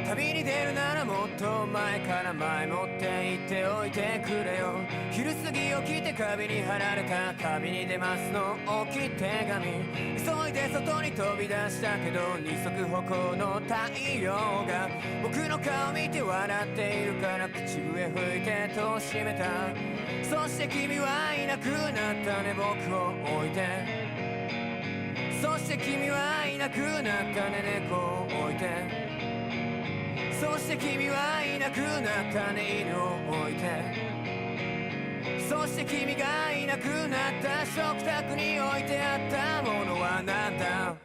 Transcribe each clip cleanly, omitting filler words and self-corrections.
旅に出るならもっと前から前もって言っておいてくれよ。昼過ぎ起きて壁に貼られた旅に出ますの大きい手紙。急いで外に飛び出したけど二足歩行の太陽が僕の顔見て笑っているから口笛吹いて戸を閉めた。そして君はいなくなったね僕を置いて。そして君はいなくなったね猫を置いて。そして君はいなくなったね犬を置いて。そして君がいなくなった食卓に置いてあったものはなんだ。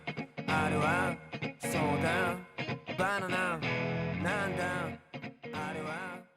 あれはそうだバナナなんだあれは。